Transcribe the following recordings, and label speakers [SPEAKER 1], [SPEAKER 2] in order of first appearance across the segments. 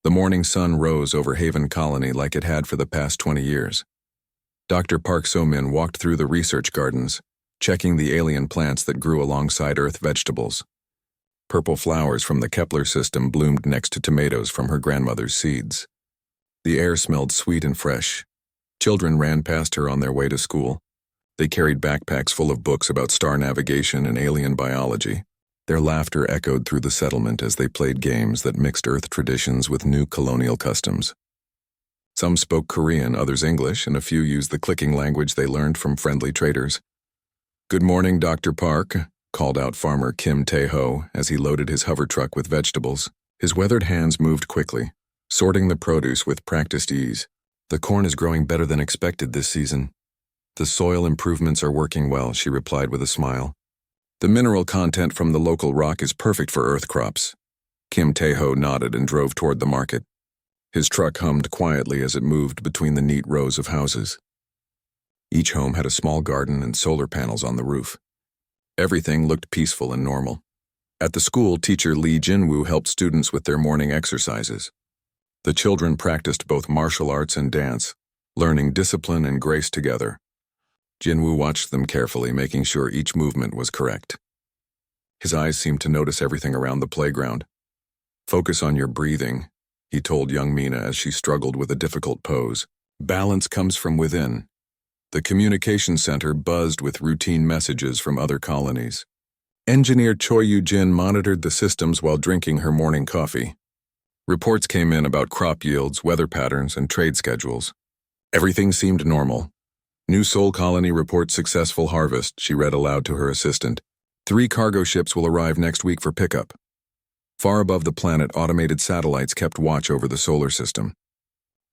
[SPEAKER 1] The morning sun rose over Haven Colony like it had for the past 20 years. Dr. Park So-min walked through the research gardens, checking the alien plants that grew alongside Earth vegetables. Purple flowers from the Kepler system bloomed next to tomatoes from her grandmother's seeds. The air smelled sweet and fresh. Children ran past her on their way to school. They carried backpacks full of books about star navigation and alien biology. Their laughter echoed through the settlement as they played games that mixed Earth traditions with new colonial customs. Some spoke Korean, others English, and a few used the clicking language they learned from friendly traders. "Good morning, Dr. Park," called out farmer Kim Tae-ho as he loaded his hover truck with vegetables. His weathered hands moved quickly, sorting the produce with practiced ease. "The corn is growing better than expected this season. The soil improvements are working well," she replied with a smile. "The mineral content from the local rock is perfect for Earth crops." Kim Tae-ho nodded and drove toward the market. His truck hummed quietly as it moved between the neat rows of houses. Each home had a small garden and solar panels on the roof. Everything looked peaceful and normal. At the school, teacher Lee Jinwoo helped students with their morning exercises. The children practiced both martial arts and dance, learning discipline and grace together. Jinwoo watched them carefully, making sure each movement was correct. His eyes seemed to notice everything around the playground. "Focus on your breathing," he told young Mina as she struggled with a difficult pose. "Balance comes from within." The communication center buzzed with routine messages from other colonies. Engineer Choi Yu-jin monitored the systems while drinking her morning coffee. Reports came in about crop yields, weather patterns, and trade schedules. Everything seemed normal. "New Sol Colony reports successful harvest," she read aloud to her assistant. 3 cargo ships will arrive next week for pickup." Far above the planet, automated satellites kept watch over the solar system.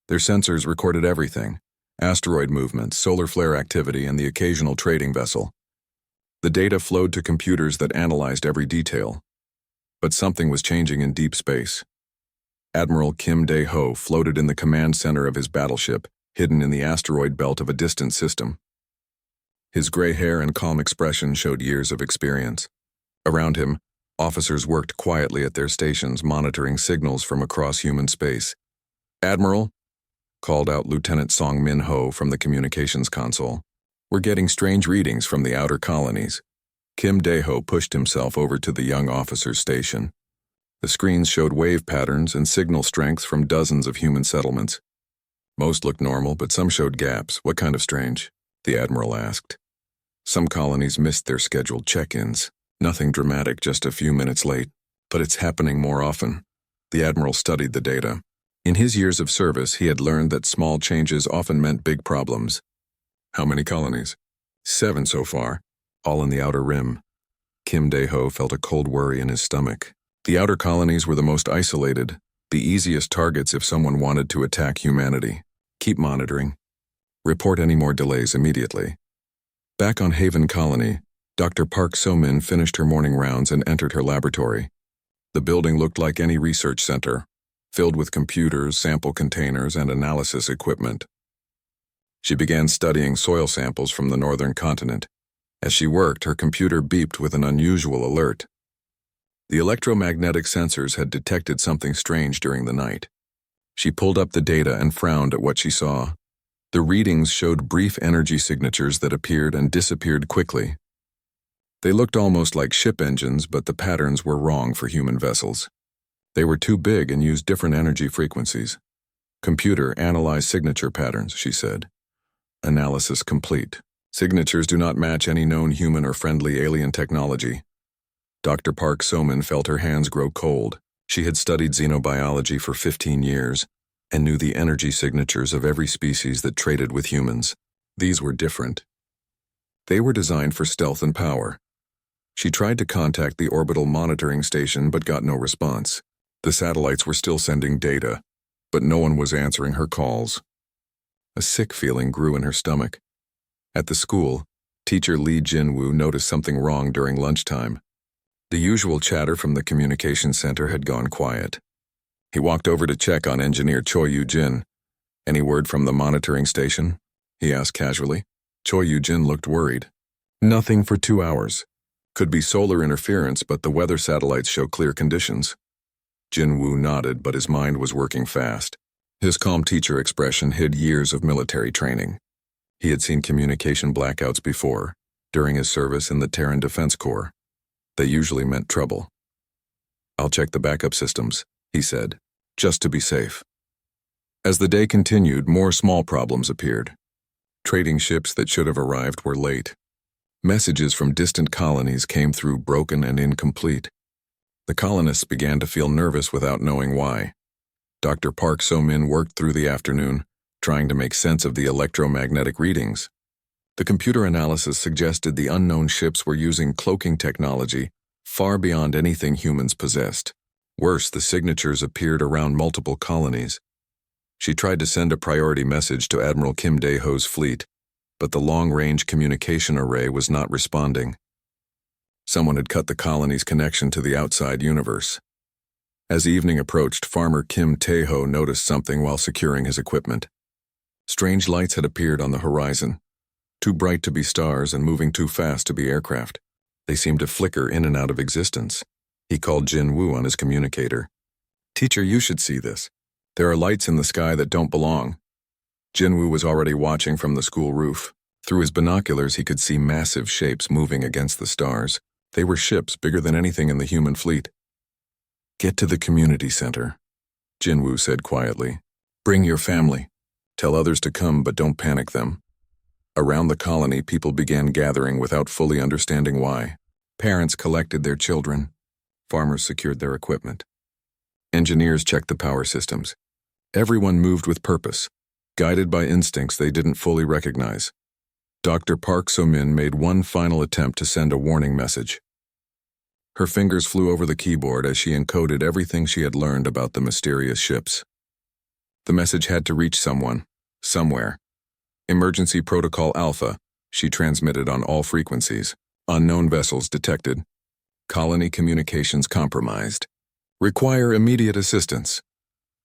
[SPEAKER 1] Their sensors recorded everything: asteroid movements, solar flare activity, and the occasional trading vessel. The data flowed to computers that analyzed every detail. But something was changing in deep space. Admiral Kim Dae-ho floated in the command center of his battleship, hidden in the asteroid belt of a distant system. His gray hair and calm expression showed years of experience. Around him, officers worked quietly at their stations, monitoring signals from across human space. "Admiral," called out Lieutenant Song Min-ho from the communications console, "we're getting strange readings from the outer colonies." Kim Dae-ho pushed himself over to the young officer's station. The screens showed wave patterns and signal strength from dozens of human settlements. Most looked normal, but some showed gaps. "What kind of strange?" the Admiral asked. "Some colonies missed their scheduled check-ins. Nothing dramatic, just a few minutes late. But it's happening more often." The Admiral studied the data. In his years of service, he had learned that small changes often meant big problems. "How many colonies?" 7 so far, all in the outer rim. Kim Dae-ho felt a cold worry in his stomach. The outer colonies were the most isolated, the easiest targets if someone wanted to attack humanity. "Keep monitoring. Report any more delays immediately." Back on Haven Colony, Dr. Park So-min finished her morning rounds and entered her laboratory. The building looked like any research center, filled with computers, sample containers, and analysis equipment. She began studying soil samples from the northern continent. As she worked, her computer beeped with an unusual alert. The electromagnetic sensors had detected something strange during the night. She pulled up the data and frowned at what she saw. The readings showed brief energy signatures that appeared and disappeared quickly. They looked almost like ship engines, but the patterns were wrong for human vessels. They were too big and used different energy frequencies. "Computer, analyze signature patterns," she said. "Analysis complete. Signatures do not match any known human or friendly alien technology." Dr. Park So-min felt her hands grow cold. She had studied xenobiology for 15 years and knew the energy signatures of every species that traded with humans. These were different. They were designed for stealth and power. She tried to contact the orbital monitoring station but got no response. The satellites were still sending data, but no one was answering her calls. A sick feeling grew in her stomach. At the school, teacher Lee Jinwoo noticed something wrong during lunchtime. The usual chatter from the communications center had gone quiet. He walked over to check on engineer Choi Yu-jin. "Any word from the monitoring station?" he asked casually. Choi Yu-jin looked worried. "Nothing for 2 hours. Could be solar interference, but the weather satellites show clear conditions." Jinwoo nodded, but his mind was working fast. His calm teacher expression hid years of military training. He had seen communication blackouts before, during his service in the Terran Defense Corps. They usually meant trouble. "I'll check the backup systems," he said, "just to be safe." As the day continued, more small problems appeared. Trading ships that should have arrived were late. Messages from distant colonies came through broken and incomplete. The colonists began to feel nervous without knowing why. Dr. Park So-min worked through the afternoon, trying to make sense of the electromagnetic readings. The computer analysis suggested the unknown ships were using cloaking technology far beyond anything humans possessed. Worse, the signatures appeared around multiple colonies. She tried to send a priority message to Admiral Kim Dae-ho's fleet, but the long-range communication array was not responding. Someone had cut the colony's connection to the outside universe. As evening approached, Farmer Kim Tae-ho noticed something while securing his equipment. Strange lights had appeared on the horizon, too bright to be stars and moving too fast to be aircraft. They seemed to flicker in and out of existence. He called Jinwoo on his communicator. "Teacher, you should see this. There are lights in the sky that don't belong." Jinwoo was already watching from the school roof. Through his binoculars, he could see massive shapes moving against the stars. They were ships bigger than anything in the human fleet. "Get to the community center," Jinwoo said quietly. "Bring your family. Tell others to come, but don't panic them." Around the colony, people began gathering without fully understanding why. Parents collected their children. Farmers secured their equipment. Engineers checked the power systems. Everyone moved with purpose, guided by instincts they didn't fully recognize. Dr. Park So-min made one final attempt to send a warning message. Her fingers flew over the keyboard as she encoded everything she had learned about the mysterious ships. The message had to reach someone, somewhere. "Emergency Protocol Alpha," she transmitted on all frequencies. "Unknown vessels detected. Colony communications compromised. Require immediate assistance."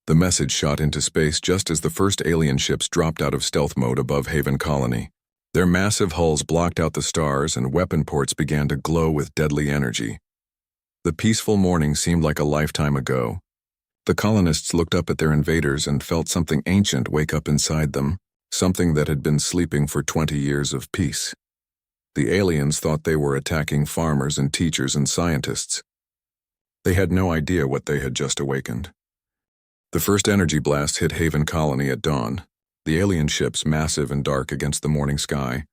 [SPEAKER 1] The message shot into space just as the first alien ships dropped out of stealth mode above Haven Colony. Their massive hulls blocked out the stars and weapon ports began to glow with deadly energy. The peaceful morning seemed like a lifetime ago. The colonists looked up at their invaders and felt something ancient wake up inside them, something that had been sleeping for 20 years of peace. The aliens thought they were attacking farmers and teachers and scientists. They had no idea what they had just awakened. The first energy blast hit Haven Colony at dawn. The alien ships, massive and dark against the morning sky,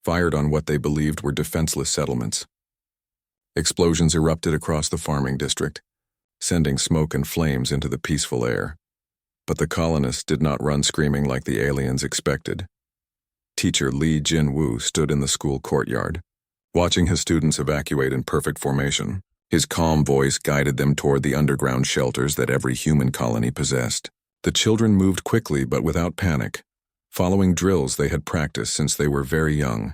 [SPEAKER 1] fired on what they believed were defenseless settlements. Explosions erupted across the farming district, sending smoke and flames into the peaceful air. But the colonists did not run screaming like the aliens expected. Teacher Lee Jin-woo stood in the school courtyard, watching his students evacuate in perfect formation. His calm voice guided them toward the underground shelters that every human colony possessed. The children moved quickly but without panic, following drills they had practiced since they were very young.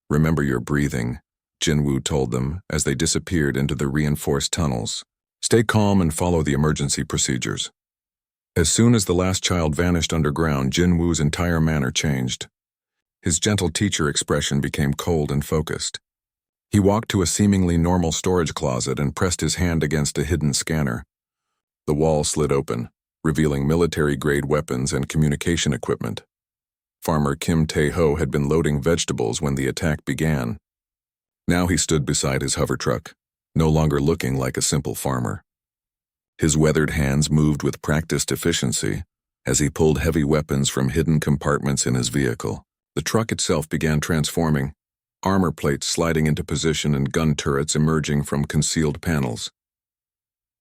[SPEAKER 1] "Remember your breathing," Jinwoo told them as they disappeared into the reinforced tunnels. "Stay calm and follow the emergency procedures." As soon as the last child vanished underground, Jinwoo's entire manner changed. His gentle teacher expression became cold and focused. He walked to a seemingly normal storage closet and pressed his hand against a hidden scanner. The wall slid open, revealing military-grade weapons and communication equipment. Farmer Kim Tae-ho had been loading vegetables when the attack began. Now he stood beside his hover truck, no longer looking like a simple farmer. His weathered hands moved with practiced efficiency as he pulled heavy weapons from hidden compartments in his vehicle. The truck itself began transforming, armor plates sliding into position and gun turrets emerging from concealed panels.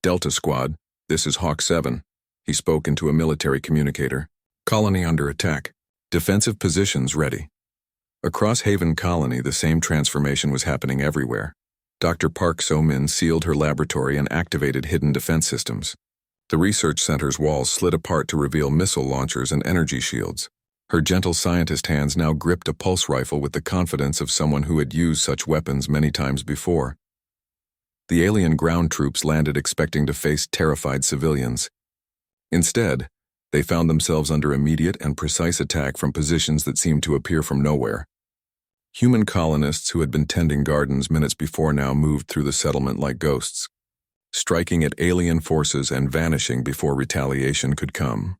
[SPEAKER 1] "Delta Squad, this is Hawk 7, he spoke into a military communicator. "Colony under attack. Defensive positions ready." Across Haven Colony, the same transformation was happening everywhere. Dr. Park So-min sealed her laboratory and activated hidden defense systems. The research center's walls slid apart to reveal missile launchers and energy shields. Her gentle scientist hands now gripped a pulse rifle with the confidence of someone who had used such weapons many times before. The alien ground troops landed expecting to face terrified civilians. Instead, they found themselves under immediate and precise attack from positions that seemed to appear from nowhere. Human colonists who had been tending gardens minutes before now moved through the settlement like ghosts. striking at alien forces and vanishing before retaliation could come.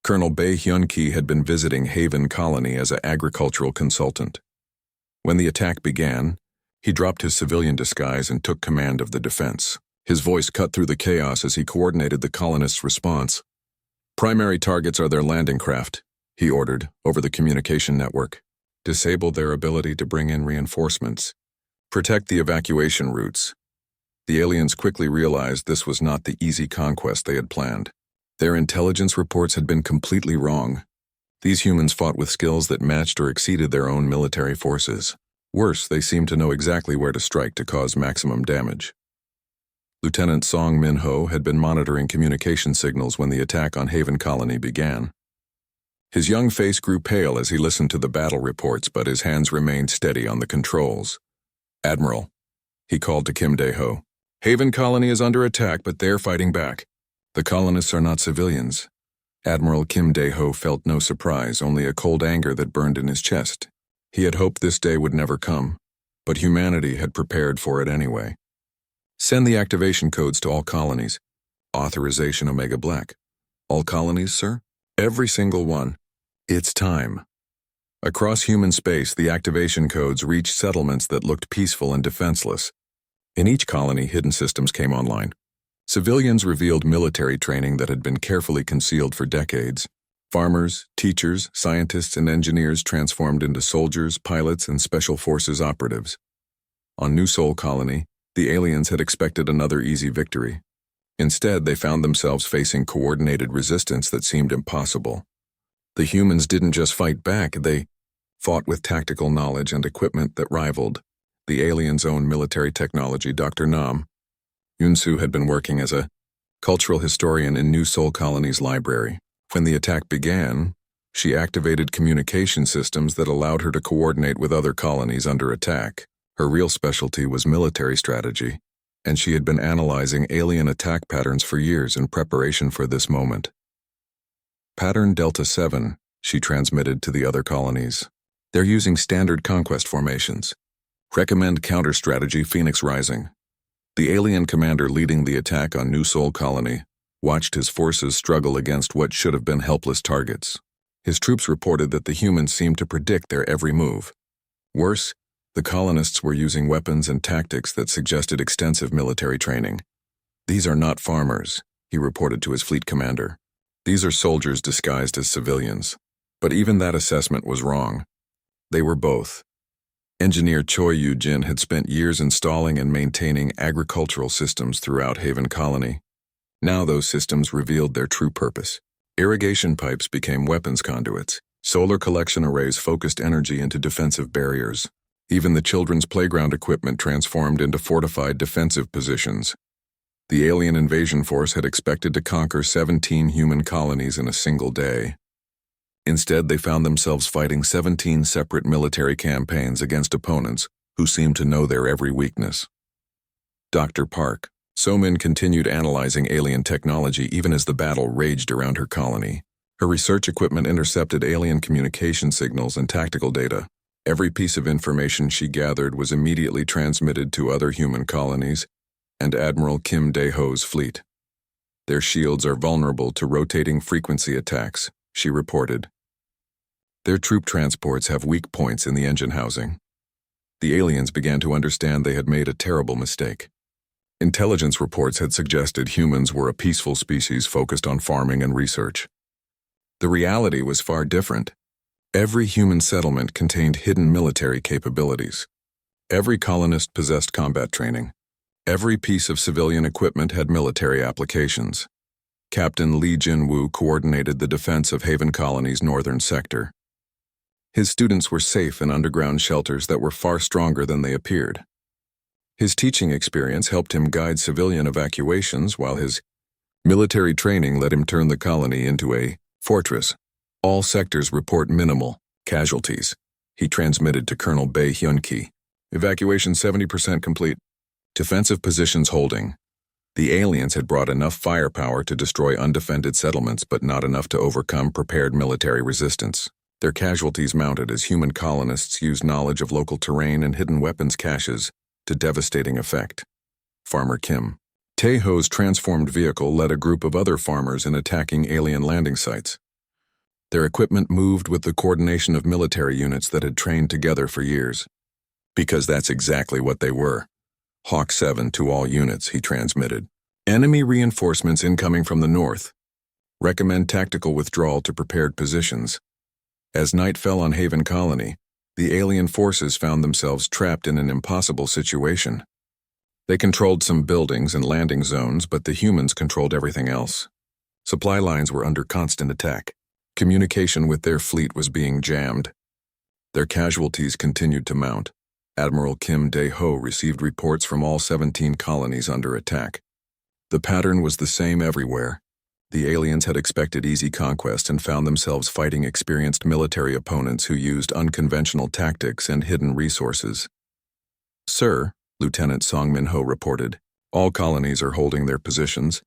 [SPEAKER 1] Colonel Bae Hyun-ki had been visiting Haven Colony as an agricultural consultant. When the attack began, he dropped his civilian disguise and took command of the defense. His voice cut through the chaos as he coordinated the colonists' response. "Primary targets are their landing craft," he ordered, over the communication network. "Disable their ability to bring in reinforcements. Protect the evacuation routes." The aliens quickly realized this was not the easy conquest they had planned. Their intelligence reports had been completely wrong. These humans fought with skills that matched or exceeded their own military forces. Worse, they seemed to know exactly where to strike to cause maximum damage. Lieutenant Song Min-ho had been monitoring communication signals when the attack on Haven Colony began. His young face grew pale as he listened to the battle reports, but his hands remained steady on the controls. "Admiral," he called to Kim Dae-ho, "Haven Colony is under attack, but they're fighting back. The colonists are not civilians." Admiral Kim Dae-ho felt no surprise, only a cold anger that burned in his chest. He had hoped this day would never come, but humanity had prepared for it anyway. "Send the activation codes to all colonies." Authorization Omega Black. "All colonies, sir?" "Every single one. It's time." Across human space, the activation codes reached settlements that looked peaceful and defenseless. In each colony, hidden systems came online. Civilians revealed military training that had been carefully concealed for decades. Farmers, teachers, scientists, and engineers transformed into soldiers, pilots, and special forces operatives. On New Sol Colony, the aliens had expected another easy victory. Instead, they found themselves facing coordinated resistance that seemed impossible. The humans didn't just fight back, they fought with tactical knowledge and equipment that rivaled the aliens' own military technology. Dr. Nam Yunsu had been working as a cultural historian in New Sol Colony's library. When the attack began, she activated communication systems that allowed her to coordinate with other colonies under attack. Her real specialty was military strategy, and she had been analyzing alien attack patterns for years in preparation for this moment. "Pattern Delta 7, she transmitted to the other colonies. "They're using standard conquest formations. Recommend counter strategy Phoenix Rising." The alien commander leading the attack on New Sol Colony watched his forces struggle against what should have been helpless targets. His troops reported that the humans seemed to predict their every move. Worse, the colonists were using weapons and tactics that suggested extensive military training. "These are not farmers," he reported to his fleet commander. "These are soldiers disguised as civilians." But even that assessment was wrong. They were both. Engineer Choi Yu-jin had spent years installing and maintaining agricultural systems throughout Haven Colony. Now those systems revealed their true purpose. Irrigation pipes became weapons conduits. Solar collection arrays focused energy into defensive barriers. Even the children's playground equipment transformed into fortified defensive positions. The alien invasion force had expected to conquer 17 human colonies in a single day. Instead, they found themselves fighting 17 separate military campaigns against opponents who seemed to know their every weakness. Dr. Park So-min continued analyzing alien technology even as the battle raged around her colony. Her research equipment intercepted alien communication signals and tactical data. Every piece of information she gathered was immediately transmitted to other human colonies and Admiral Kim Dae-ho's fleet. "Their shields are vulnerable to rotating frequency attacks," she reported. "Their troop transports have weak points in the engine housing." The aliens began to understand they had made a terrible mistake. Intelligence reports had suggested humans were a peaceful species focused on farming and research. The reality was far different. Every human settlement contained hidden military capabilities. Every colonist possessed combat training. Every piece of civilian equipment had military applications. Captain Lee Jin-woo coordinated the defense of Haven Colony's northern sector. His students were safe in underground shelters that were far stronger than they appeared. His teaching experience helped him guide civilian evacuations, while his military training let him turn the colony into a fortress. "All sectors report minimal casualties," he transmitted to Colonel Bae Hyun-ki. "Evacuation 70% complete. Defensive positions holding." The aliens had brought enough firepower to destroy undefended settlements, but not enough to overcome prepared military resistance. Their casualties mounted as human colonists used knowledge of local terrain and hidden weapons caches to devastating effect. Farmer Kim. Taeho's transformed vehicle led a group of other farmers in attacking alien landing sites. Their equipment moved with the coordination of military units that had trained together for years. Because that's exactly what they were. Hawk 7 to all units, he transmitted. Enemy reinforcements incoming from the north. Recommend tactical withdrawal to prepared positions. As night fell on Haven Colony, the alien forces found themselves trapped in an impossible situation. They controlled some buildings and landing zones, but the humans controlled everything else. Supply lines were under constant attack. Communication with their fleet was being jammed. Their casualties continued to mount. Admiral Kim Dae-ho received reports from all 17 colonies under attack. The pattern was the same everywhere. The aliens had expected easy conquest and found themselves fighting experienced military opponents who used unconventional tactics and hidden resources. "Sir," Lieutenant Song Min-ho reported, "all colonies are holding their positions.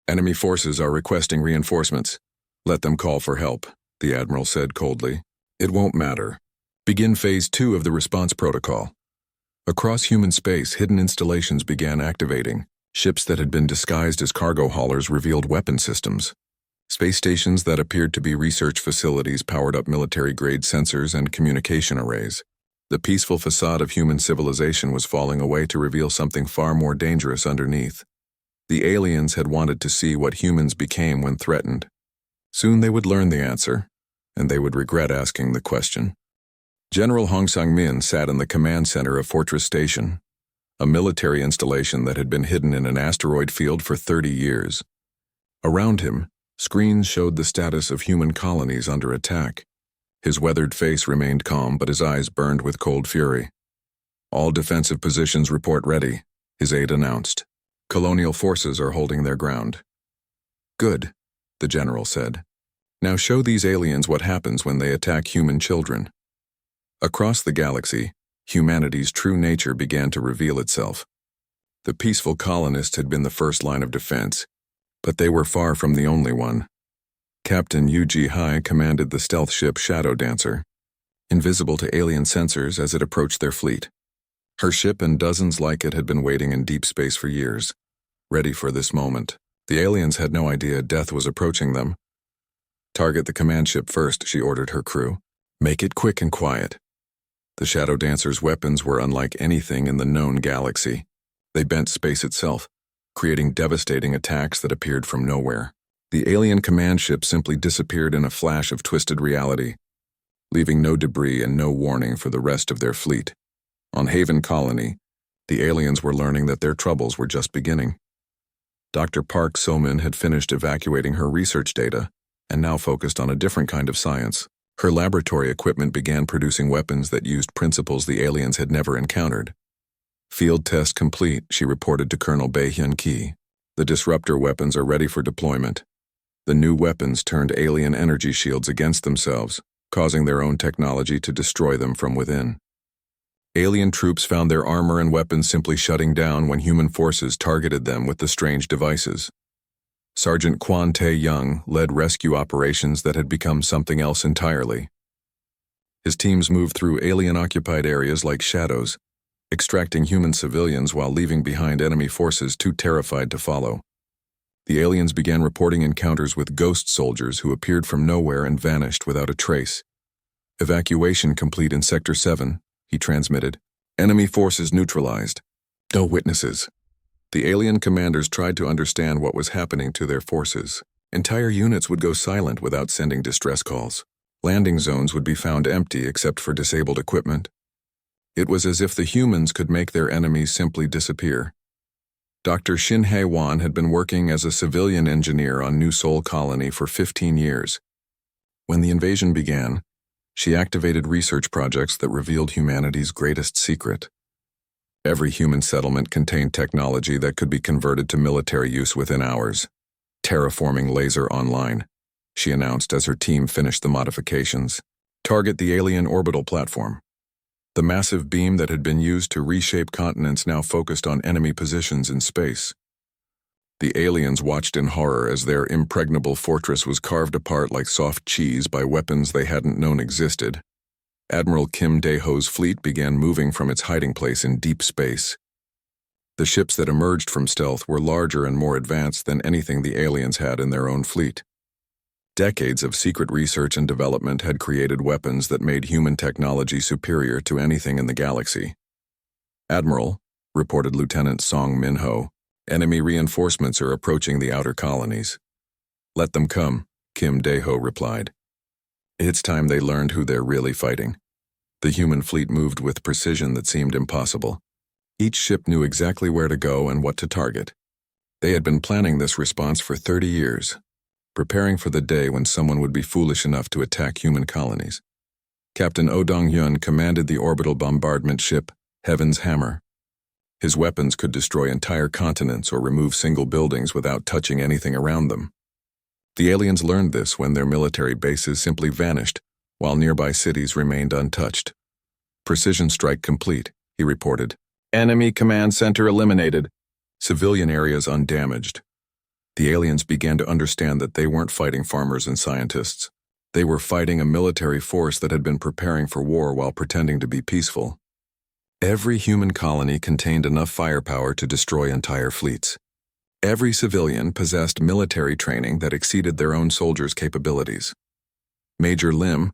[SPEAKER 1] Enemy forces are requesting reinforcements. Let them call for help," the Admiral said coldly. "It won't matter. Begin Phase 2 of the response protocol." Across human space, hidden installations began activating. Ships that had been disguised as cargo haulers revealed weapon systems. Space stations that appeared to be research facilities powered up military-grade sensors and communication arrays. The peaceful facade of human civilization was falling away to reveal something far more dangerous underneath. The aliens had wanted to see what humans became when threatened. Soon they would learn the answer, and they would regret asking the question. General Hong Sang-min sat in the command center of Fortress Station, a military installation that had been hidden in an asteroid field for 30 years. Around him, screens showed the status of human colonies under attack. His weathered face remained calm, but his eyes burned with cold fury. "All defensive positions report ready," his aide announced. "Colonial forces are holding their ground." "Good," the general said. "Now show these aliens what happens when they attack human children." Across the galaxy, humanity's true nature began to reveal itself. The peaceful colonists had been the first line of defense, but they were far from the only one. Captain Yu Ji-hai commanded the stealth ship Shadow Dancer, invisible to alien sensors as it approached their fleet. Her ship and dozens like it had been waiting in deep space for years, ready for this moment. The aliens had no idea death was approaching them. "Target the command ship first," she ordered her crew. "Make it quick and quiet." The Shadow Dancer's weapons were unlike anything in the known galaxy. They bent space itself, creating devastating attacks that appeared from nowhere. The alien command ship simply disappeared in a flash of twisted reality, leaving no debris and no warning for the rest of their fleet. On Haven Colony, the aliens were learning that their troubles were just beginning. Dr. Park So-min had finished evacuating her research data and now focused on a different kind of science. Her laboratory equipment began producing weapons that used principles the aliens had never encountered. "Field test complete," she reported to Colonel Bae-hyun-ki. "The disruptor weapons are ready for deployment." The new weapons turned alien energy shields against themselves, causing their own technology to destroy them from within. Alien troops found their armor and weapons simply shutting down when human forces targeted them with the strange devices. Sergeant Kwon Tae-young led rescue operations that had become something else entirely. His teams moved through alien-occupied areas like shadows, extracting human civilians while leaving behind enemy forces too terrified to follow. The aliens began reporting encounters with ghost soldiers who appeared from nowhere and vanished without a trace. "Evacuation complete in Sector 7, he transmitted. "Enemy forces neutralized. No witnesses." The alien commanders tried to understand what was happening to their forces. Entire units would go silent without sending distress calls. Landing zones would be found empty except for disabled equipment. It was as if the humans could make their enemies simply disappear. Dr. Shin Hae-won had been working as a civilian engineer on New Seoul Colony for 15 years. When the invasion began, she activated research projects that revealed humanity's greatest secret. Every human settlement contained technology that could be converted to military use within hours. "Terraforming laser online," she announced as her team finished the modifications. "Target the alien orbital platform." The massive beam that had been used to reshape continents now focused on enemy positions in space. The aliens watched in horror as their impregnable fortress was carved apart like soft cheese by weapons they hadn't known existed. Admiral Kim Dae-ho's fleet began moving from its hiding place in deep space. The ships that emerged from stealth were larger and more advanced than anything the aliens had in their own fleet. Decades of secret research and development had created weapons that made human technology superior to anything in the galaxy. "Admiral," reported Lieutenant Song Min-ho, "enemy reinforcements are approaching the outer colonies." "Let them come," Kim Dae-ho replied. It's time they learned who they're really fighting. The human fleet moved with precision that seemed impossible. Each ship knew exactly where to go and what to target. They had been planning this response for 30 years, preparing for the day when someone would be foolish enough to attack human colonies. Captain Oh Dong-hyun commanded the orbital bombardment ship Heaven's Hammer. His weapons could destroy entire continents or remove single buildings without touching anything around them. The aliens learned this when their military bases simply vanished, while nearby cities remained untouched. "Precision strike complete," he reported. "Enemy command center eliminated. Civilian areas undamaged." The aliens began to understand that they weren't fighting farmers and scientists. They were fighting a military force that had been preparing for war while pretending to be peaceful. Every human colony contained enough firepower to destroy entire fleets. Every civilian possessed military training that exceeded their own soldiers' capabilities. Major Lim,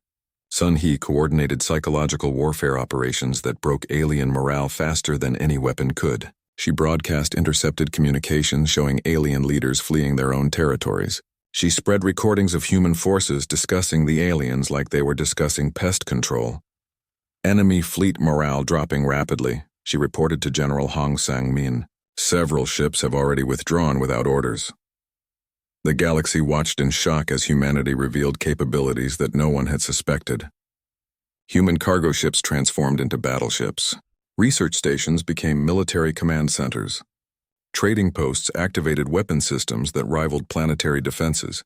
[SPEAKER 1] Sun-hee coordinated psychological warfare operations that broke alien morale faster than any weapon could. She broadcast intercepted communications showing alien leaders fleeing their own territories. She spread recordings of human forces discussing the aliens like they were discussing pest control. "Enemy fleet morale dropping rapidly," she reported to General Hong Sang-min. "Several ships have already withdrawn without orders." The galaxy watched in shock as humanity revealed capabilities that no one had suspected. Human cargo ships transformed into battleships. Research stations became military command centers. Trading posts activated weapon systems that rivaled planetary defenses.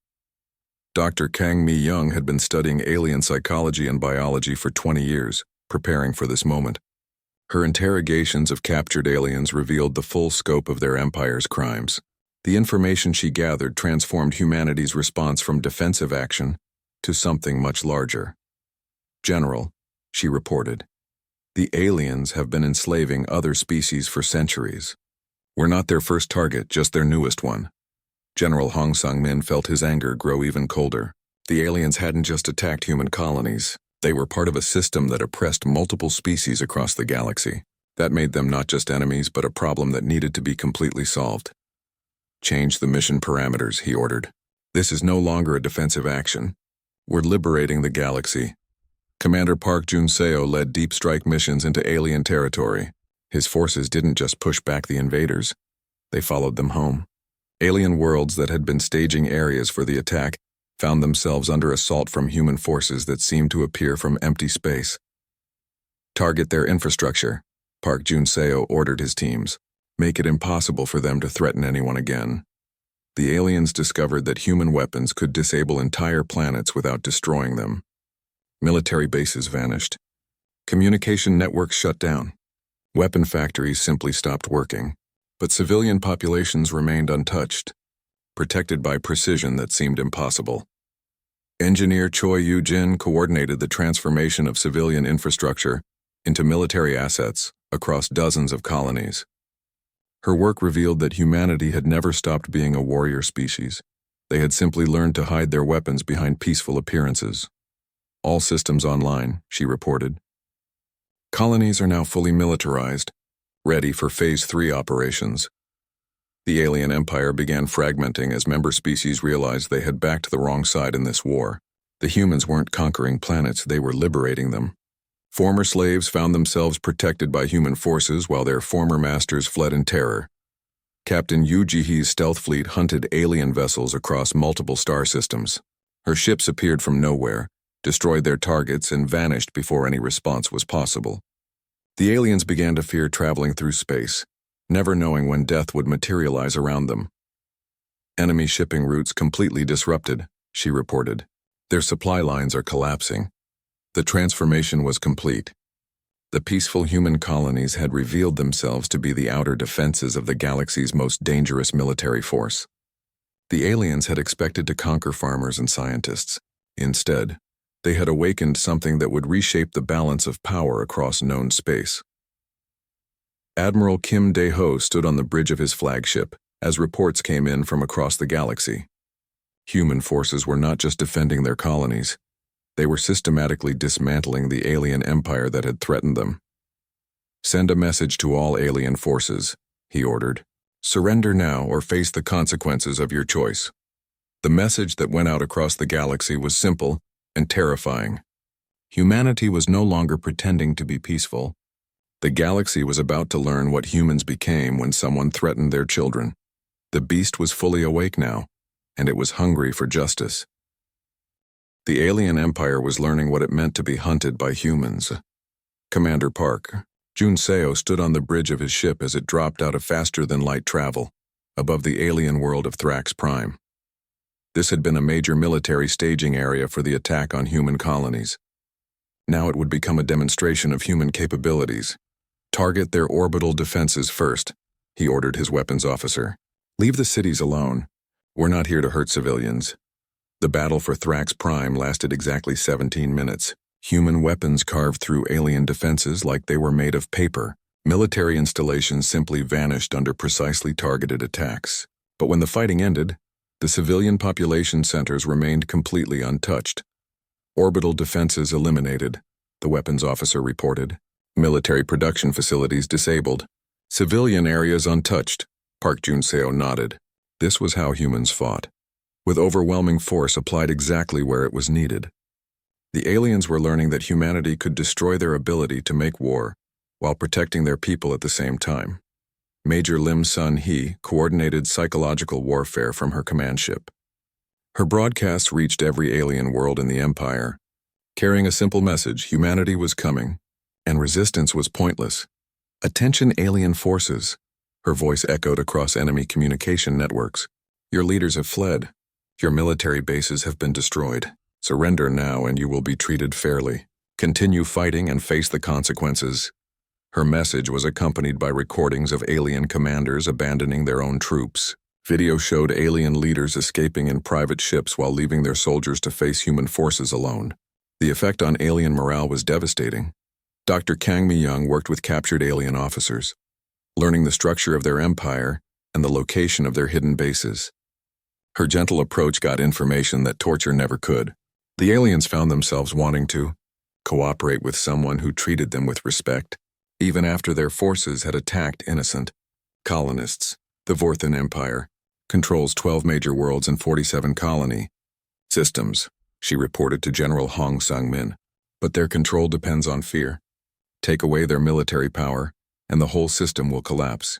[SPEAKER 1] Dr. Kang Mi-young had been studying alien psychology and biology for 20 years, preparing for this moment. Her interrogations of captured aliens revealed the full scope of their empire's crimes. The information she gathered transformed humanity's response from defensive action to something much larger. "General," she reported, "the aliens have been enslaving other species for centuries. We're not their first target, just their newest one." General Hong Sang-min felt his anger grow even colder. The aliens hadn't just attacked human colonies. They were part of a system that oppressed multiple species across the galaxy. That made them not just enemies, but a problem that needed to be completely solved. "Change the mission parameters," he ordered. "This is no longer a defensive action. We're liberating the galaxy." Commander Park Jun-seo led deep strike missions into alien territory. His forces didn't just push back the invaders. They followed them home. Alien worlds that had been staging areas for the attack found themselves under assault from human forces that seemed to appear from empty space. "Target their infrastructure," Park Jun-seo ordered his teams. "Make it impossible for them to threaten anyone again." The aliens discovered that human weapons could disable entire planets without destroying them. Military bases vanished. Communication networks shut down. Weapon factories simply stopped working. But civilian populations remained untouched, protected by precision that seemed impossible. Engineer Choi Yu-jin coordinated the transformation of civilian infrastructure into military assets across dozens of colonies. Her work revealed that humanity had never stopped being a warrior species. They had simply learned to hide their weapons behind peaceful appearances. "All systems online," she reported. "Colonies are now fully militarized, ready for Phase 3 operations." The alien empire began fragmenting as member species realized they had backed the wrong side in this war. The humans weren't conquering planets, they were liberating them. Former slaves found themselves protected by human forces while their former masters fled in terror. Captain Yu Ji-hee's stealth fleet hunted alien vessels across multiple star systems. Her ships appeared from nowhere, destroyed their targets, and vanished before any response was possible. The aliens began to fear traveling through space, never knowing when death would materialize around them. "Enemy shipping routes completely disrupted," she reported. "Their supply lines are collapsing." The transformation was complete. The peaceful human colonies had revealed themselves to be the outer defenses of the galaxy's most dangerous military force. The aliens had expected to conquer farmers and scientists. Instead, they had awakened something that would reshape the balance of power across known space. Admiral Kim Dae-ho stood on the bridge of his flagship as reports came in from across the galaxy. Human forces were not just defending their colonies, they were systematically dismantling the alien empire that had threatened them. "Send a message to all alien forces," he ordered. "Surrender now or face the consequences of your choice." The message that went out across the galaxy was simple and terrifying. Humanity was no longer pretending to be peaceful. The galaxy was about to learn what humans became when someone threatened their children. The beast was fully awake now, and it was hungry for justice. The alien empire was learning what it meant to be hunted by humans. Commander Park, Jun Seo stood on the bridge of his ship as it dropped out of faster-than-light travel, above the alien world of Thrax Prime. This had been a major military staging area for the attack on human colonies. Now it would become a demonstration of human capabilities. "Target their orbital defenses first," he ordered his weapons officer. "Leave the cities alone. We're not here to hurt civilians." The battle for Thrax Prime lasted exactly 17 minutes. Human weapons carved through alien defenses like they were made of paper. Military installations simply vanished under precisely targeted attacks. But when the fighting ended, the civilian population centers remained completely untouched. "Orbital defenses eliminated," the weapons officer reported. "Military production facilities disabled. Civilian areas untouched." Park Jun-seo nodded. This was how humans fought, with overwhelming force applied exactly where it was needed. The aliens were learning that humanity could destroy their ability to make war while protecting their people at the same time. Major Lim Sun-hee coordinated psychological warfare from her command ship. Her broadcasts reached every alien world in the Empire, carrying a simple message: humanity was coming, and resistance was pointless. "Attention alien forces," her voice echoed across enemy communication networks. "Your leaders have fled. Your military bases have been destroyed. Surrender now and you will be treated fairly. Continue fighting and face the consequences." Her message was accompanied by recordings of alien commanders abandoning their own troops. Video showed alien leaders escaping in private ships while leaving their soldiers to face human forces alone. The effect on alien morale was devastating. Dr. Kang Mi-young worked with captured alien officers, learning the structure of their empire and the location of their hidden bases. Her gentle approach got information that torture never could. The aliens found themselves wanting to cooperate with someone who treated them with respect, even after their forces had attacked innocent colonists. The Vorthan Empire controls 12 major worlds and 47 colony systems, she reported to General Hong Sang-min. But their control depends on fear. Take away their military power, and the whole system will collapse.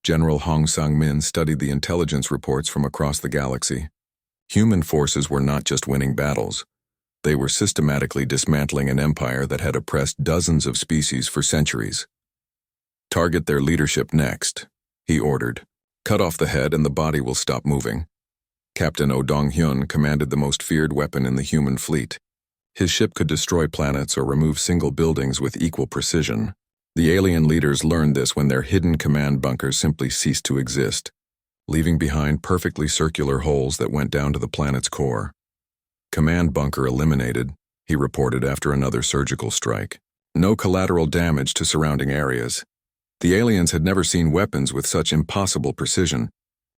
[SPEAKER 1] General Hong Sang-min studied the intelligence reports from across the galaxy. Human forces were not just winning battles. They were systematically dismantling an empire that had oppressed dozens of species for centuries. "Target their leadership next," he ordered. "Cut off the head and the body will stop moving." Captain Oh Dong-hyun commanded the most feared weapon in the human fleet. His ship could destroy planets or remove single buildings with equal precision. The alien leaders learned this when their hidden command bunkers simply ceased to exist, leaving behind perfectly circular holes that went down to the planet's core. "Command bunker eliminated," he reported after another surgical strike. No collateral damage to surrounding areas. The aliens had never seen weapons with such impossible precision.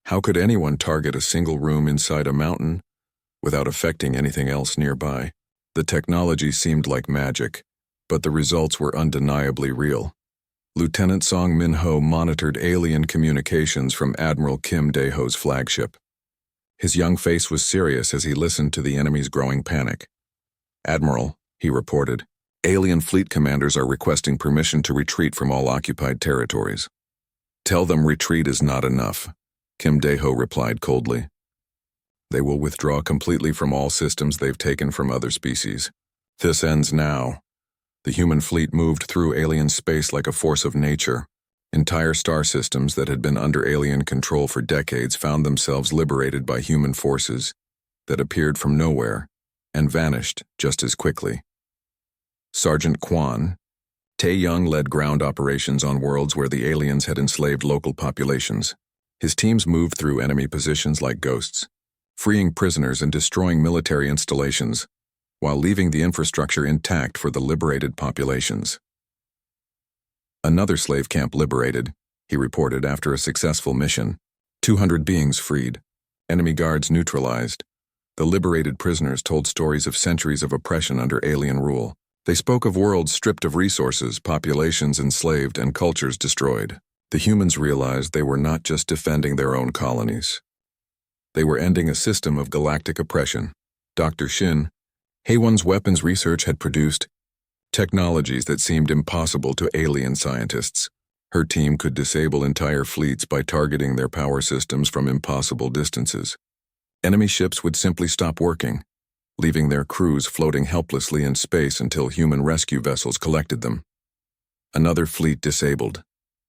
[SPEAKER 1] How could anyone target a single room inside a mountain without affecting anything else nearby? The technology seemed like magic, but the results were undeniably real. Lieutenant Song Min-ho monitored alien communications from Admiral Kim Dae-ho's flagship. His young face was serious as he listened to the enemy's growing panic. "Admiral," he reported, "alien fleet commanders are requesting permission to retreat from all occupied territories." "Tell them retreat is not enough," Kim Dae-ho replied coldly. "They will withdraw completely from all systems they've taken from other species. This ends now." The human fleet moved through alien space like a force of nature. Entire star systems that had been under alien control for decades found themselves liberated by human forces that appeared from nowhere and vanished just as quickly. Sergeant Kwan Tae-young led ground operations on worlds where the aliens had enslaved local populations. His teams moved through enemy positions like ghosts, freeing prisoners and destroying military installations, while leaving the infrastructure intact for the liberated populations. Another slave camp liberated, he reported after a successful mission. 200 beings freed. Enemy guards neutralized. The liberated prisoners told stories of centuries of oppression under alien rule. They spoke of worlds stripped of resources, populations enslaved, and cultures destroyed. The humans realized they were not just defending their own colonies. They were ending a system of galactic oppression. Dr. Shin, Haywan's weapons research had produced technologies that seemed impossible to alien scientists. Her team could disable entire fleets by targeting their power systems from impossible distances. Enemy ships would simply stop working, leaving their crews floating helplessly in space until human rescue vessels collected them. Another fleet disabled.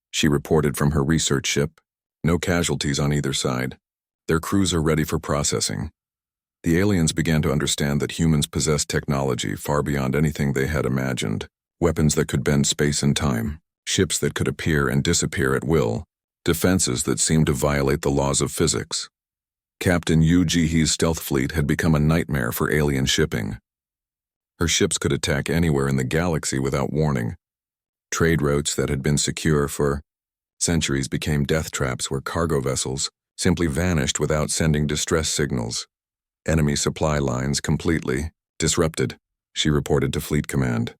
[SPEAKER 1] She reported from her research ship. No casualties on either side. Their crews are ready for processing. The aliens began to understand that humans possessed technology far beyond anything they had imagined. Weapons that could bend space and time. Ships that could appear and disappear at will. Defenses that seemed to violate the laws of physics. Captain Yu Jihe's stealth fleet had become a nightmare for alien shipping. Her ships could attack anywhere in the galaxy without warning. Trade routes that had been secure for centuries became death traps where cargo vessels simply vanished without sending distress signals. Enemy supply lines completely disrupted, she reported to Fleet Command.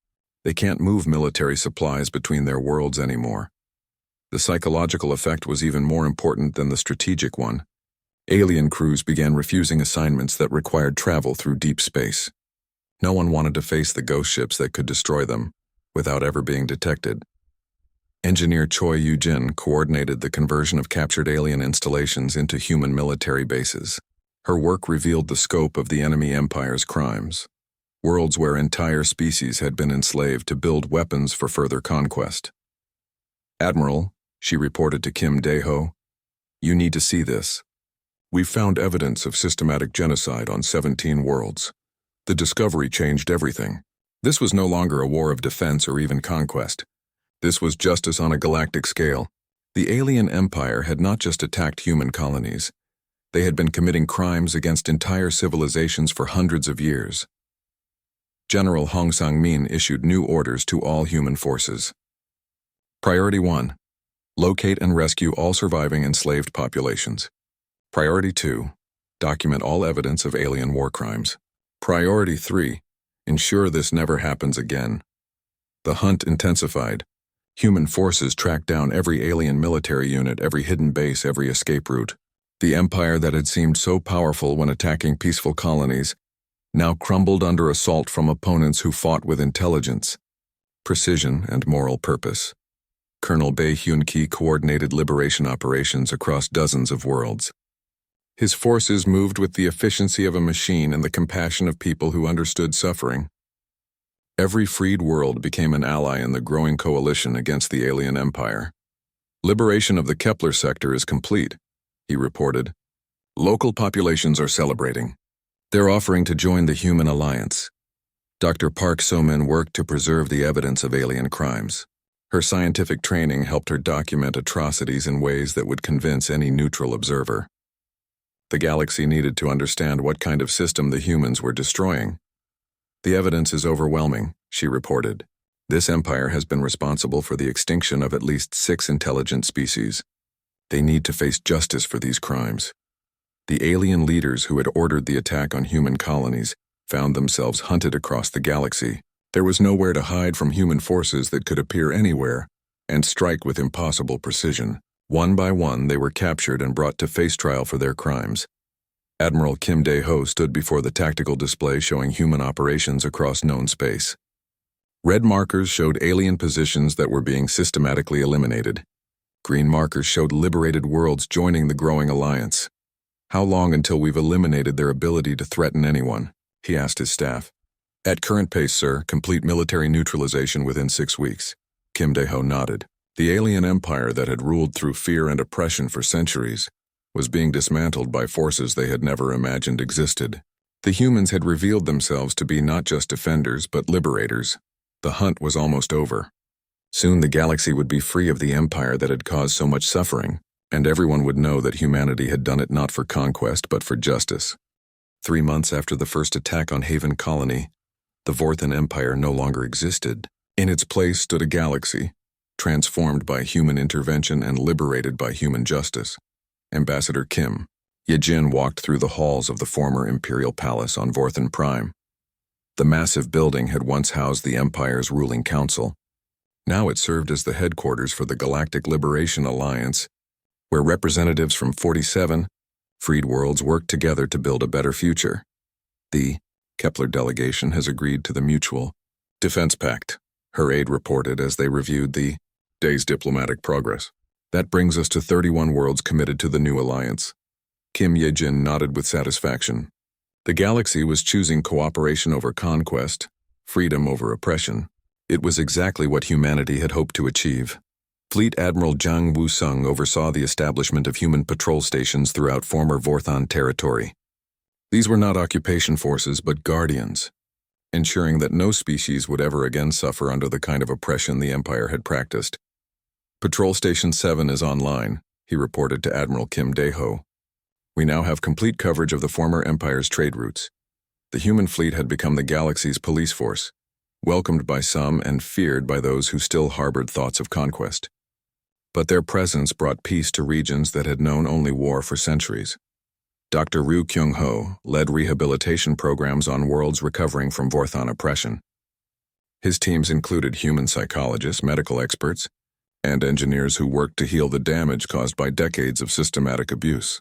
[SPEAKER 1] They can't move military supplies between their worlds anymore. The psychological effect was even more important than the strategic one. Alien crews began refusing assignments that required travel through deep space. No one wanted to face the ghost ships that could destroy them without ever being detected. Engineer Choi Yu-jin coordinated the conversion of captured alien installations into human military bases. Her work revealed the scope of the enemy empire's crimes. Worlds where entire species had been enslaved to build weapons for further conquest. Admiral, she reported to Kim Dae-ho, you need to see this. We've found evidence of systematic genocide on 17 worlds. The discovery changed everything. This was no longer a war of defense or even conquest. This was justice on a galactic scale. The alien empire had not just attacked human colonies. They had been committing crimes against entire civilizations for hundreds of years. General Hong Sang-min issued new orders to all human forces. Priority 1. Locate and rescue all surviving enslaved populations. Priority 2. Document all evidence of alien war crimes. Priority 3. Ensure this never happens again. The hunt intensified. Human forces tracked down every alien military unit, every hidden base, every escape route. The empire that had seemed so powerful when attacking peaceful colonies now crumbled under assault from opponents who fought with intelligence, precision, and moral purpose. Colonel Bae Hyun-ki coordinated liberation operations across dozens of worlds. His forces moved with the efficiency of a machine and the compassion of people who understood suffering. Every freed world became an ally in the growing coalition against the alien empire. Liberation of the Kepler sector is complete, he reported. Local populations are celebrating. They're offering to join the Human Alliance. Dr. Park So-min worked to preserve the evidence of alien crimes. Her scientific training helped her document atrocities in ways that would convince any neutral observer. The galaxy needed to understand what kind of system the humans were destroying. The evidence is overwhelming, she reported. This empire has been responsible for the extinction of at least 6 intelligent species. They need to face justice for these crimes. The alien leaders who had ordered the attack on human colonies found themselves hunted across the galaxy. There was nowhere to hide from human forces that could appear anywhere and strike with impossible precision. One by one, they were captured and brought to face trial for their crimes. Admiral Kim Dae-ho stood before the tactical display showing human operations across known space. Red markers showed alien positions that were being systematically eliminated. Green markers showed liberated worlds joining the growing alliance. How long until we've eliminated their ability to threaten anyone? He asked his staff. At current pace, sir, complete military neutralization within 6 weeks. Kim Dae-ho nodded. The alien empire that had ruled through fear and oppression for centuries was being dismantled by forces they had never imagined existed. The humans had revealed themselves to be not just defenders but liberators. The hunt was almost over. Soon the galaxy would be free of the empire that had caused so much suffering, and everyone would know that humanity had done it not for conquest but for justice. 3 months after the first attack on Haven Colony, the Vorthan Empire no longer existed. In its place stood a galaxy, transformed by human intervention and liberated by human justice. Ambassador Kim Ye-jin walked through the halls of the former imperial palace on Vorthan Prime. The massive building had once housed the Empire's ruling council. Now it served as the headquarters for the Galactic Liberation Alliance, where representatives from 47 freed worlds worked together to build a better future. The Kepler delegation has agreed to the Mutual Defense Pact, her aide reported as they reviewed the day's diplomatic progress. That brings us to 31 worlds committed to the new alliance. Kim Ye-jin nodded with satisfaction. The galaxy was choosing cooperation over conquest, freedom over oppression. It was exactly what humanity had hoped to achieve. Fleet Admiral Zhang Wusung oversaw the establishment of human patrol stations throughout former Vorthan territory. These were not occupation forces but guardians, ensuring that no species would ever again suffer under the kind of oppression the Empire had practiced. Patrol Station 7 is online, he reported to Admiral Kim Dae-ho. We now have complete coverage of the former Empire's trade routes. The human fleet had become the galaxy's police force, welcomed by some and feared by those who still harbored thoughts of conquest. But their presence brought peace to regions that had known only war for centuries. Dr. Ryu Kyung-ho led rehabilitation programs on worlds recovering from Vorthan oppression. His teams included human psychologists, medical experts, and engineers who worked to heal the damage caused by decades of systematic abuse.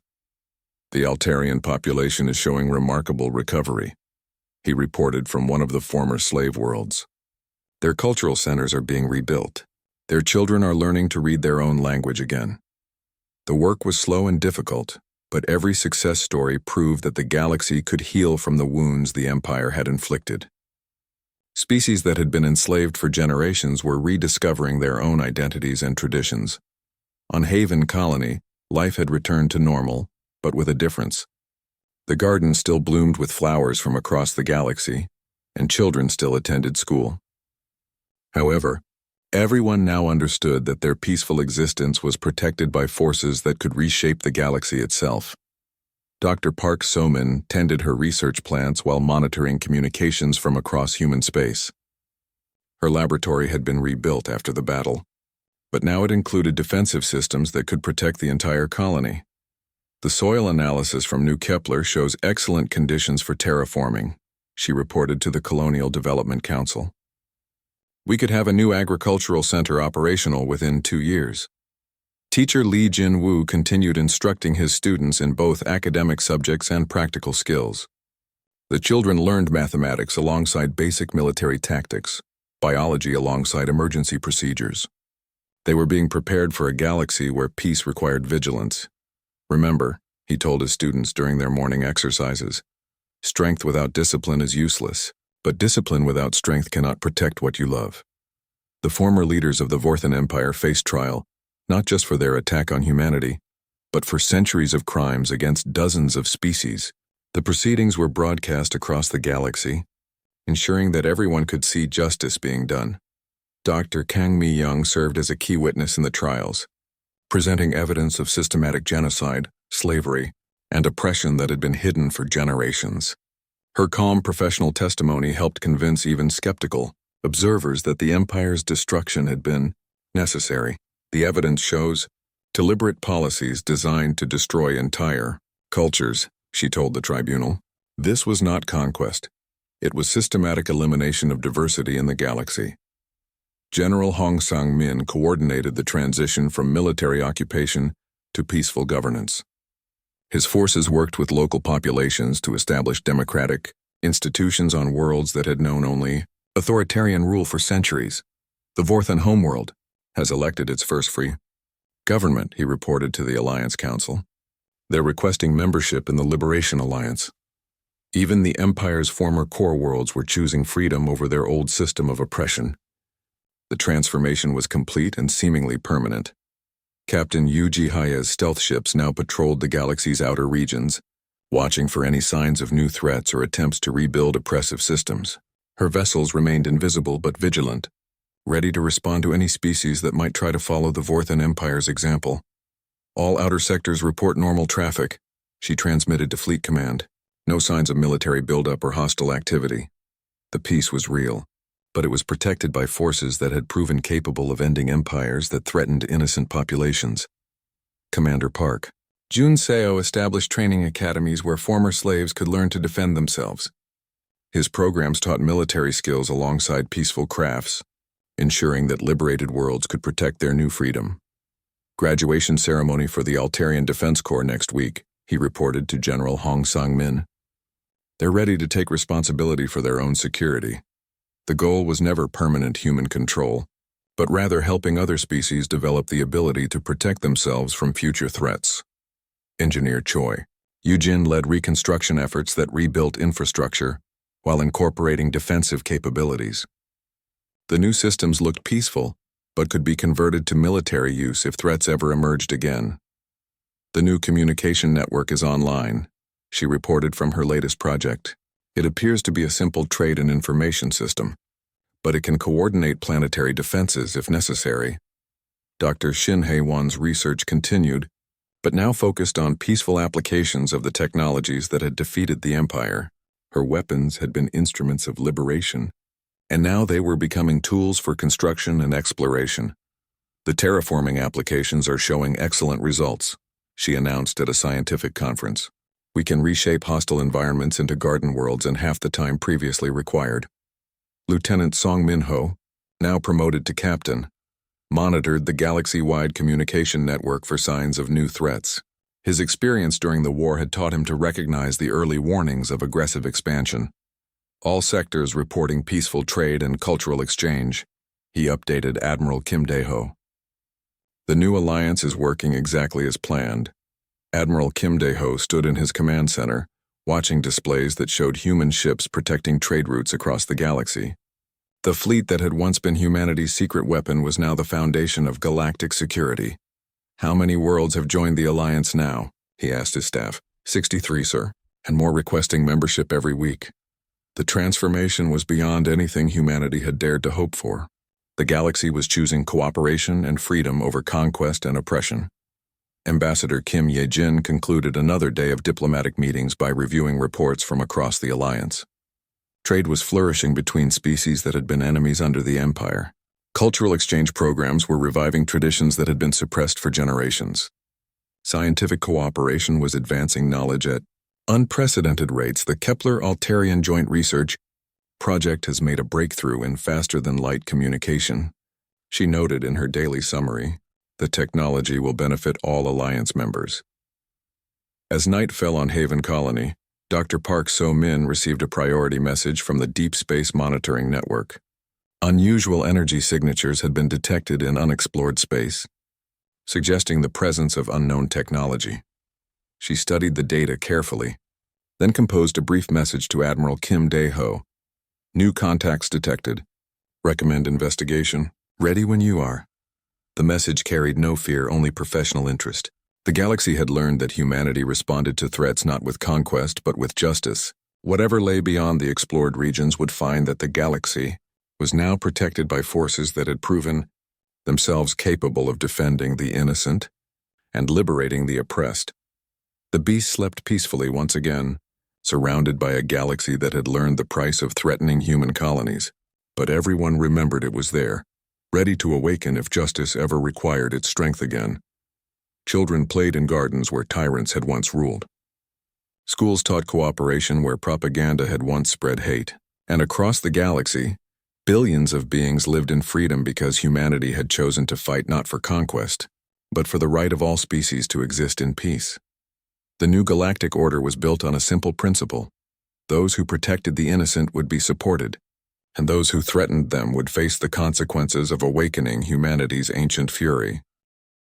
[SPEAKER 1] The Altarian population is showing remarkable recovery, he reported from one of the former slave worlds. Their cultural centers are being rebuilt. Their children are learning to read their own language again. The work was slow and difficult, but every success story proved that the galaxy could heal from the wounds the Empire had inflicted. Species that had been enslaved for generations were rediscovering their own identities and traditions. On Haven Colony, life had returned to normal, but with a difference. The garden still bloomed with flowers from across the galaxy, and children still attended school. However, everyone now understood that their peaceful existence was protected by forces that could reshape the galaxy itself. Dr. Park So-min tended her research plants while monitoring communications from across human space. Her laboratory had been rebuilt after the battle, but now it included defensive systems that could protect the entire colony. The soil analysis from New Kepler shows excellent conditions for terraforming, she reported to the Colonial Development Council. We could have a new agricultural center operational within 2 years. Teacher Lee Jin-woo continued instructing his students in both academic subjects and practical skills. The children learned mathematics alongside basic military tactics, biology alongside emergency procedures. They were being prepared for a galaxy where peace required vigilance. Remember, he told his students during their morning exercises, strength without discipline is useless, but discipline without strength cannot protect what you love. The former leaders of the Vorthan Empire faced trial, not just for their attack on humanity, but for centuries of crimes against dozens of species. The proceedings were broadcast across the galaxy, ensuring that everyone could see justice being done. Dr. Kang Mi-young served as a key witness in the trials, presenting evidence of systematic genocide, slavery, and oppression that had been hidden for generations. Her calm professional testimony helped convince even skeptical observers that the Empire's destruction had been necessary. The evidence shows deliberate policies designed to destroy entire cultures, she told the tribunal. This was not conquest. It was systematic elimination of diversity in the galaxy. General Hong Sang-min coordinated the transition from military occupation to peaceful governance. His forces worked with local populations to establish democratic institutions on worlds that had known only authoritarian rule for centuries. The Vorthan homeworld has elected its first free government, he reported to the Alliance Council. They're requesting membership in the Liberation Alliance. Even the Empire's former core worlds were choosing freedom over their old system of oppression. The transformation was complete and seemingly permanent. Captain Yuji Haya's stealth ships now patrolled the galaxy's outer regions, watching for any signs of new threats or attempts to rebuild oppressive systems. Her vessels remained invisible but vigilant, ready to respond to any species that might try to follow the Vorthan Empire's example. All outer sectors report normal traffic, she transmitted to Fleet Command. No signs of military buildup or hostile activity. The peace was real, but it was protected by forces that had proven capable of ending empires that threatened innocent populations. Commander Park. Jun Seo established training academies where former slaves could learn to defend themselves. His programs taught military skills alongside peaceful crafts, ensuring that liberated worlds could protect their new freedom. Graduation ceremony for the Altarian Defense Corps next week, he reported to General Hong Sang-min. They're ready to take responsibility for their own security. The goal was never permanent human control, but rather helping other species develop the ability to protect themselves from future threats. Engineer Choi. Yujin led reconstruction efforts that rebuilt infrastructure while incorporating defensive capabilities. The new systems looked peaceful, but could be converted to military use if threats ever emerged again. The new communication network is online, she reported from her latest project. It appears to be a simple trade and information system, but it can coordinate planetary defenses if necessary. Dr. Shin Hae-won's research continued, but now focused on peaceful applications of the technologies that had defeated the Empire. Her weapons had been instruments of liberation, and now they were becoming tools for construction and exploration. The terraforming applications are showing excellent results, she announced at a scientific conference. We can reshape hostile environments into garden worlds in half the time previously required. Lieutenant Song Min-ho, now promoted to captain, monitored the galaxy-wide communication network for signs of new threats. His experience during the war had taught him to recognize the early warnings of aggressive expansion. All sectors reporting peaceful trade and cultural exchange, he updated Admiral Kim Dae-ho. The new alliance is working exactly as planned. Admiral Kim Dae-ho stood in his command center, watching displays that showed human ships protecting trade routes across the galaxy. The fleet that had once been humanity's secret weapon was now the foundation of galactic security. How many worlds have joined the alliance now? He asked his staff. 63, sir, and more requesting membership every week. The transformation was beyond anything humanity had dared to hope for. The galaxy was choosing cooperation and freedom over conquest and oppression. Ambassador Kim Ye-jin concluded another day of diplomatic meetings by reviewing reports from across the alliance. Trade was flourishing between species that had been enemies under the Empire. Cultural exchange programs were reviving traditions that had been suppressed for generations. Scientific cooperation was advancing knowledge at unprecedented rates. The Kepler-Altarian Joint Research Project has made a breakthrough in faster-than-light communication. She noted in her daily summary, the technology will benefit all Alliance members. As night fell on Haven Colony, Dr. Park So-min received a priority message from the Deep Space Monitoring Network. Unusual energy signatures had been detected in unexplored space, suggesting the presence of unknown technology. She studied the data carefully, then composed a brief message to Admiral Kim Dae-ho. New contacts detected. Recommend investigation. Ready when you are. The message carried no fear, only professional interest. The galaxy had learned that humanity responded to threats not with conquest but with justice. Whatever lay beyond the explored regions would find that the galaxy was now protected by forces that had proven themselves capable of defending the innocent and liberating the oppressed. The beast slept peacefully once again, surrounded by a galaxy that had learned the price of threatening human colonies. But everyone remembered it was there, ready to awaken if justice ever required its strength again. Children played in gardens where tyrants had once ruled. Schools taught cooperation where propaganda had once spread hate. And across the galaxy, billions of beings lived in freedom because humanity had chosen to fight not for conquest, but for the right of all species to exist in peace. The new galactic order was built on a simple principle. Those who protected the innocent would be supported, and those who threatened them would face the consequences of awakening humanity's ancient fury.